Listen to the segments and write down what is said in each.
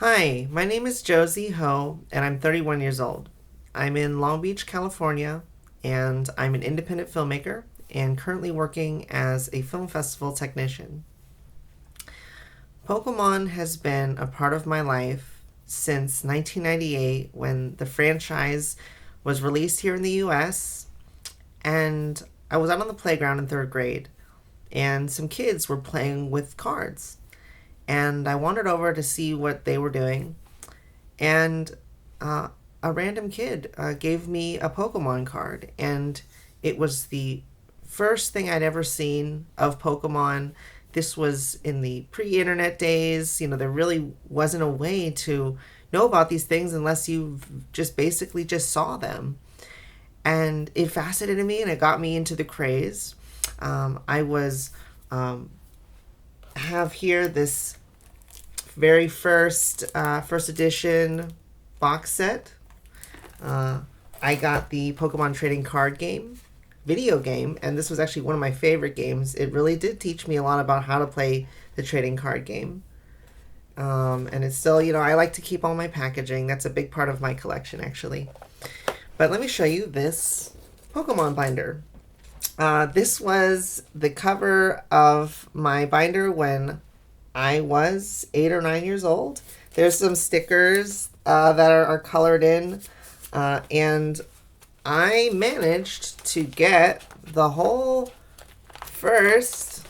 Hi, my name is Josie Ho, and I'm 31 years old. I'm in Long Beach, California, and I'm an independent filmmaker and currently working as a film festival technician. Pokemon has been a part of my life since 1998 when the franchise was released here in the US, and I was out on the playground in third grade, and some kids were playing with cards. And I wandered over to see what they were doing, and uh, a random kid gave me a Pokemon card, and it was the first thing I'd ever seen of Pokemon. This was in the pre-internet days. There really wasn't a way to know about these things unless you just basically just saw them. And it fascinated me, and it got me into the craze. I was have here this very first edition box set. I got the Pokemon trading card game, video game, and this was actually one of my favorite games. It really did teach me a lot about how to play the trading card game. And it's still, I like to keep all my packaging. That's a big part of my collection, actually. But let me show you this Pokemon binder. This was the cover of my binder when I was 8 or 9 years old. There's some stickers that are colored in, and I managed to get the whole first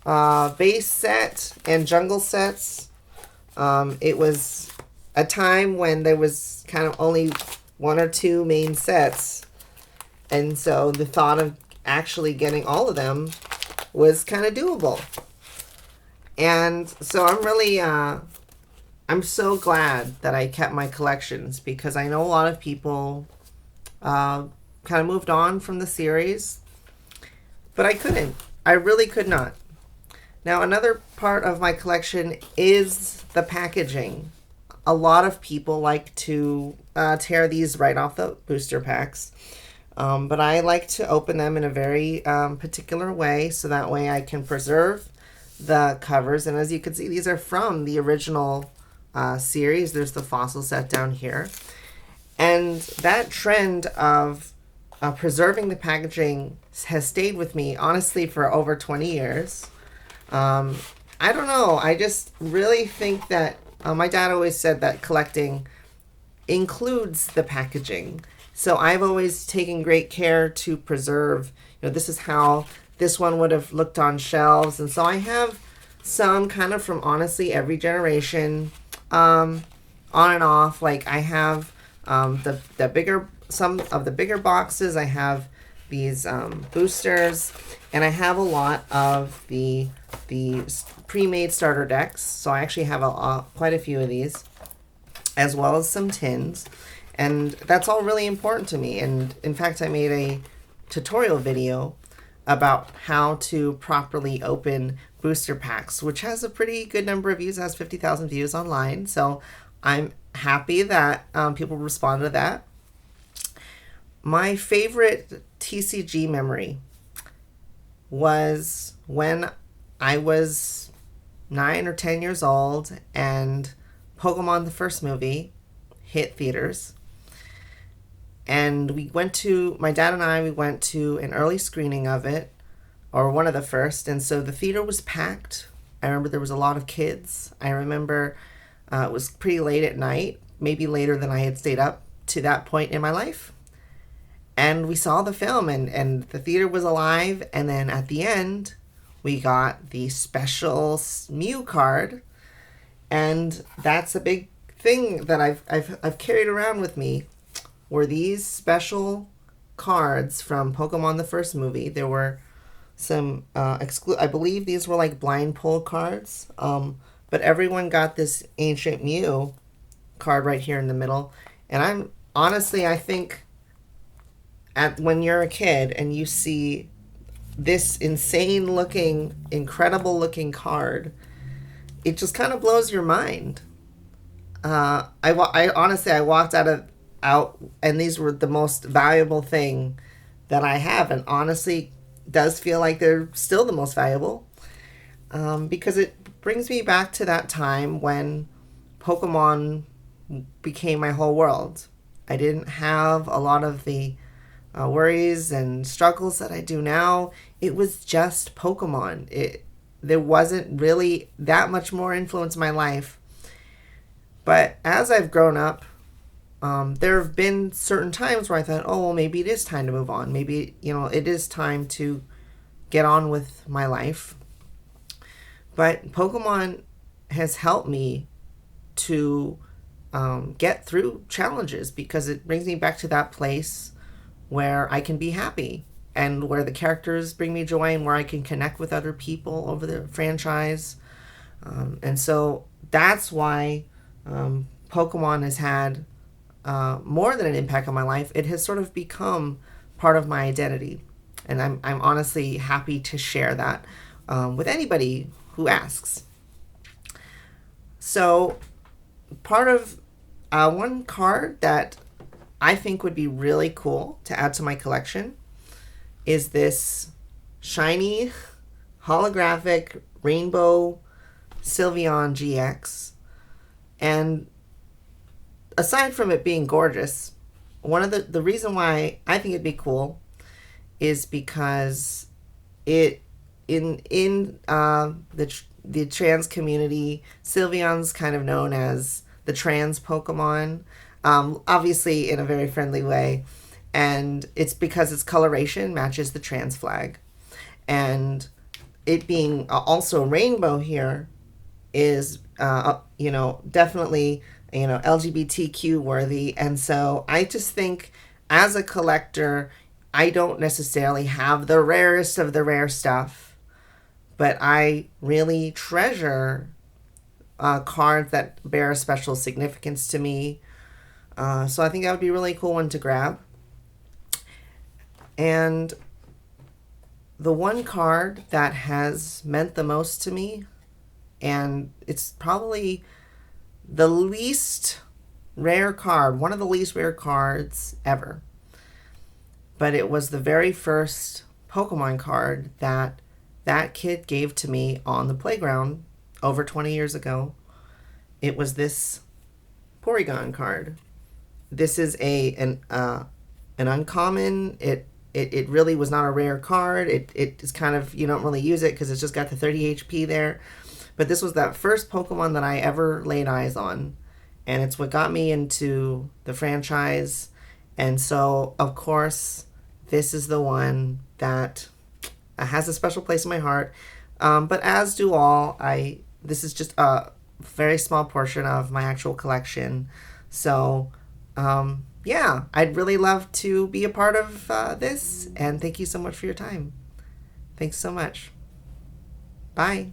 base set and jungle sets. It was a time when there was kind of only one or two main sets, and so the thought of actually getting all of them was kind of doable. And so I'm so glad that I kept my collections, because I know a lot of people kind of moved on from the series, but I couldn't. I really could not. Now, another part of my collection is the packaging. A lot of people like to tear these right off the booster packs. But I like to open them in a very particular way, so that way I can preserve the covers. And as you can see, these are from the original series. There's the fossil set down here. And that trend of preserving the packaging has stayed with me, honestly, for over 20 years. I don't know. I just really think that my dad always said that collecting includes the packaging. So I've always taken great care to preserve, this is how this one would have looked on shelves. And so I have some kind of from honestly every generation, on and off. Like I have some of the bigger boxes. I have these boosters, and I have a lot of the pre-made starter decks. So I actually have quite a few of these, as well as some tins. And that's all really important to me. And in fact, I made a tutorial video about how to properly open booster packs, which has a pretty good number of views. It has 50,000 views online. So I'm happy that people respond to that. My favorite TCG memory was when I was 9 or 10 years old and Pokemon, the first movie, hit theaters. And my dad and I went to an early screening of it, or one of the first. And so the theater was packed. I remember there was a lot of kids. I remember it was pretty late at night, maybe later than I had stayed up to that point in my life. And we saw the film, and the theater was alive. And then at the end, we got the special Mew card. And that's a big thing that I've carried around with me, were these special cards from Pokemon the first movie. There were some I believe these were like blind pull cards, but everyone got this Ancient Mew card right here in the middle. And I think when you're a kid and you see this insane looking, incredible looking card, it just kind of blows your mind. I honestly, I walked out, and these were the most valuable thing that I have, and honestly does feel like they're still the most valuable, because it brings me back to that time when Pokemon became my whole world. I didn't have a lot of the worries and struggles that I do now. It was just Pokemon. There wasn't really that much more influence in my life. But as I've grown up, there have been certain times where I thought, oh, well, maybe it is time to move on. Maybe, it is time to get on with my life. But Pokemon has helped me to get through challenges because it brings me back to that place where I can be happy and where the characters bring me joy and where I can connect with other people over the franchise. And so that's why Pokemon has had more than an impact on my life. It has sort of become part of my identity. And I'm honestly happy to share that with anybody who asks. So part of one card that I think would be really cool to add to my collection is this shiny holographic rainbow Sylveon GX. And aside from it being gorgeous, one of the reason why I think it'd be cool is because it in the trans community, Sylveon's kind of known as the trans Pokemon, obviously in a very friendly way, and it's because its coloration matches the trans flag, and it being also rainbow here is definitely LGBTQ worthy. And so I just think as a collector, I don't necessarily have the rarest of the rare stuff, but I really treasure cards that bear a special significance to me. So I think that would be a really cool one to grab. And the one card that has meant the most to me, and it's probably the least rare card, one of the least rare cards ever, but it was the very first Pokemon card that kid gave to me on the playground over 20 years ago. It was this Porygon card. This is an uncommon. It really was not a rare card. It is kind of, you don't really use it because it's just got the 30 HP there. But this was that first Pokemon that I ever laid eyes on. And it's what got me into the franchise. And so, of course, this is the one that has a special place in my heart. But as do all, this is just a very small portion of my actual collection. So, yeah, I'd really love to be a part of this. And thank you so much for your time. Thanks so much. Bye.